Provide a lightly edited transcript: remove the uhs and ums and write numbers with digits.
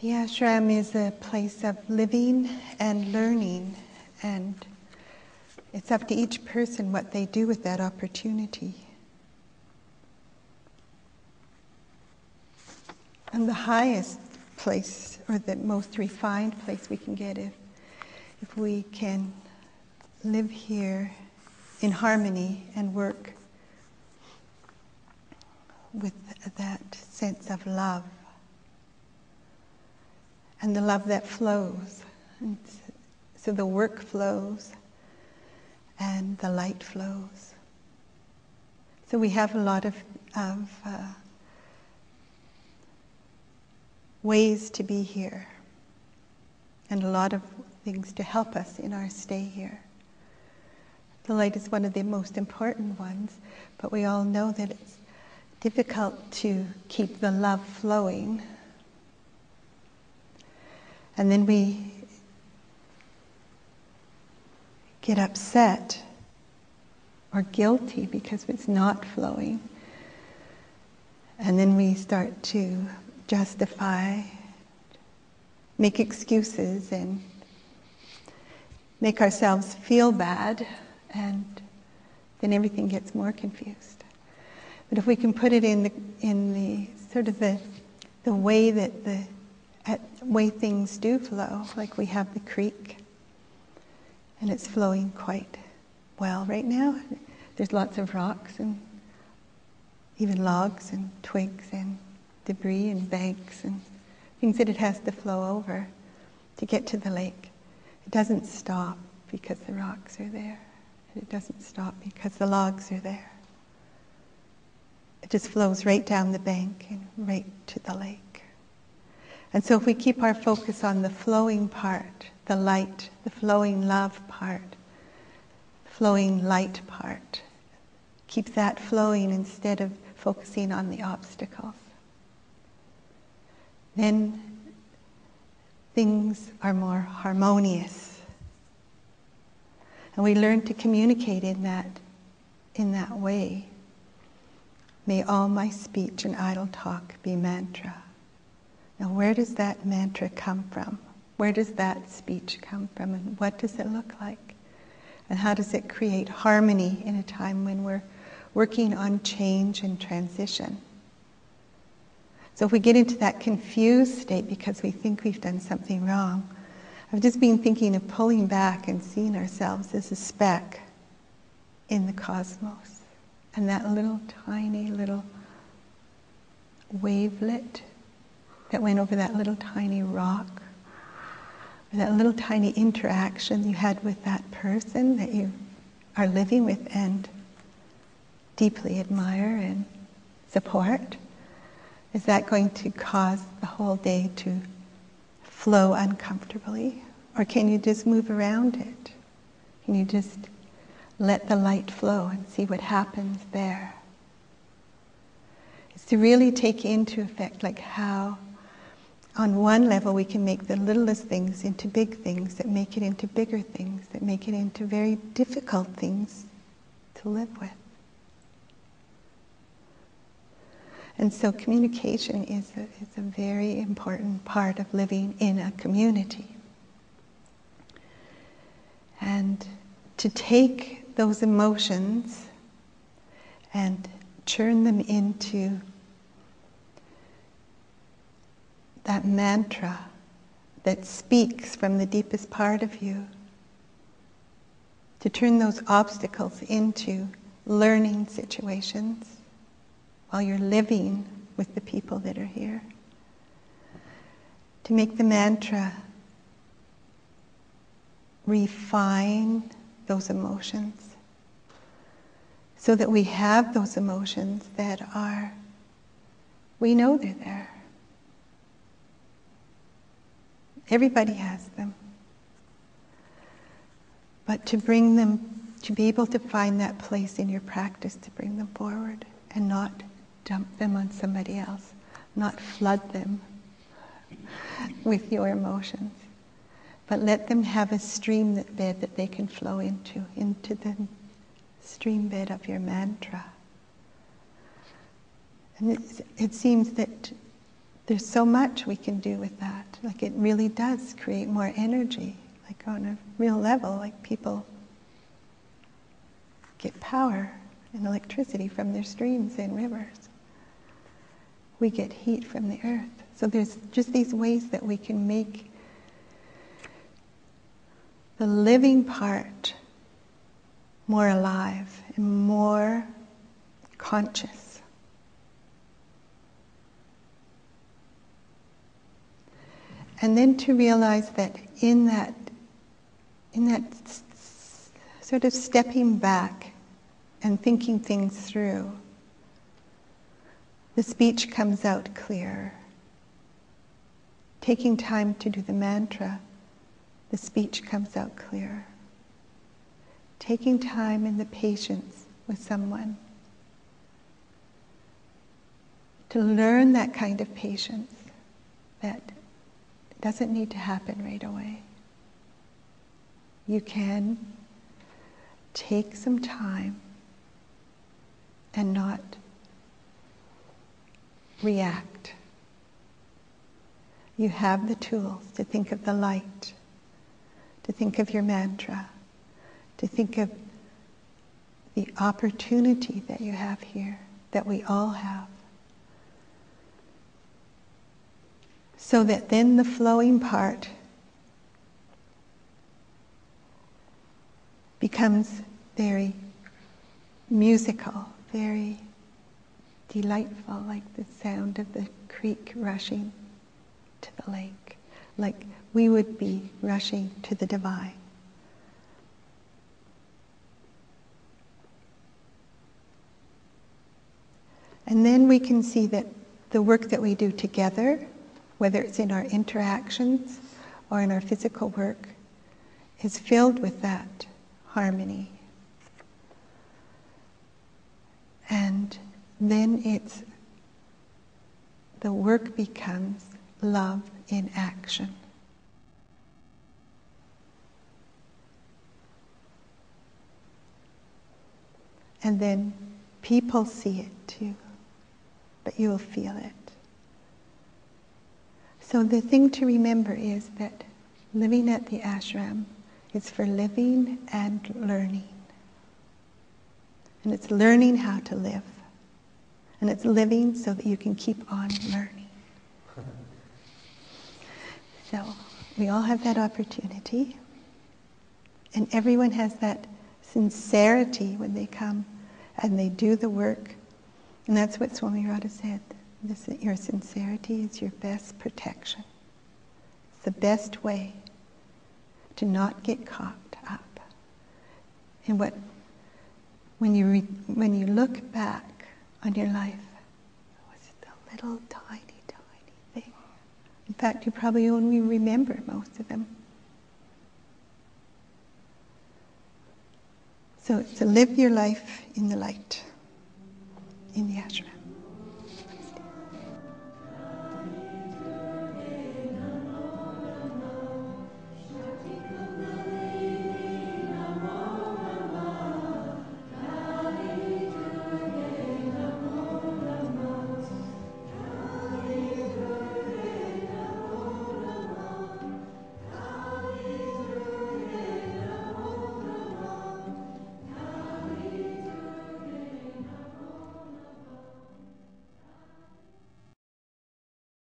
The ashram is a place of living and learning, and it's up to each person what they do with that opportunity. And the highest place, or the most refined place we can get, if we can live here in harmony and work with that sense of love, and the love that flows. And so the work flows and the light flows. So we have a lot of ways to be here, and a lot of things to help us in our stay here. The light is one of the most important ones, but we all know that it's difficult to keep the love flowing. And then we get upset or guilty because it's not flowing. And then we start to justify, make excuses, and make ourselves feel bad, and then everything gets more confused. But if we can put it in the sort of the way that way things do flow, like we have the creek, and it's flowing quite well right now. There's lots of rocks and even logs and twigs and debris and banks and things that it has to flow over to get to the lake. It doesn't stop because the rocks are there. And it doesn't stop because the logs are there. It just flows right down the bank and right to the lake. And so if we keep our focus on the flowing part, the light, the flowing love part, the flowing light part, keep that flowing instead of focusing on the obstacles, then things are more harmonious. And we learn to communicate in that way. May all my speech and idle talk be mantra. Now, where does that mantra come from? Where does that speech come from? And what does it look like? And how does it create harmony in a time when we're working on change and transition? So if we get into that confused state because we think we've done something wrong, I've just been thinking of pulling back and seeing ourselves as a speck in the cosmos. And that little tiny little wavelet that went over that little tiny rock, or that little tiny interaction you had with that person that you are living with and deeply admire and support, is that going to cause the whole day to flow uncomfortably? Or can you just move around it? Can you just let the light flow and see what happens there? It's to really take into effect like how on one level we can make the littlest things into big things, that make it into bigger things, that make it into very difficult things to live with. And so communication is a very important part of living in a community. And to take those emotions and turn them into that mantra that speaks from the deepest part of you, to turn those obstacles into learning situations while you're living with the people that are here, to make the mantra refine those emotions so that we have those emotions that are, we know they're there. Everybody has them. But to bring them, to be able to find that place in your practice to bring them forward and not dump them on somebody else, not flood them with your emotions, but let them have a stream bed that they can flow into the stream bed of your mantra. And it seems that there's so much we can do with that. Like it really does create more energy, like on a real level, like people get power and electricity from their streams and rivers. We get heat from the earth. So there's just these ways that we can make the living part more alive and more conscious. And then to realize that in that sort of stepping back and thinking things through, the speech comes out clearer. Taking time to do the mantra, the speech comes out clearer. Taking time and the patience with someone, to learn that kind of patience that doesn't need to happen right away. You can take some time and not react. You have the tools to think of the light, to think of your mantra, to think of the opportunity that you have here, that we all have. So that then the flowing part becomes very musical, very delightful, like the sound of the creek rushing to the lake, like we would be rushing to the divine. And then we can see that the work that we do together, whether it's in our interactions or in our physical work, is filled with that harmony. And then the work becomes love in action. And then people see it too, but you will feel it. So the thing to remember is that living at the ashram is for living and learning. And it's learning how to live. And it's living so that you can keep on learning. So we all have that opportunity. And everyone has that sincerity when they come and they do the work. And that's what Swami Radha said. Your sincerity is your best protection. It's the best way to not get caught up in when you look back on your life, it was the little tiny thing. In fact, you probably only remember most of them. So to live your life in the light, in the ashram.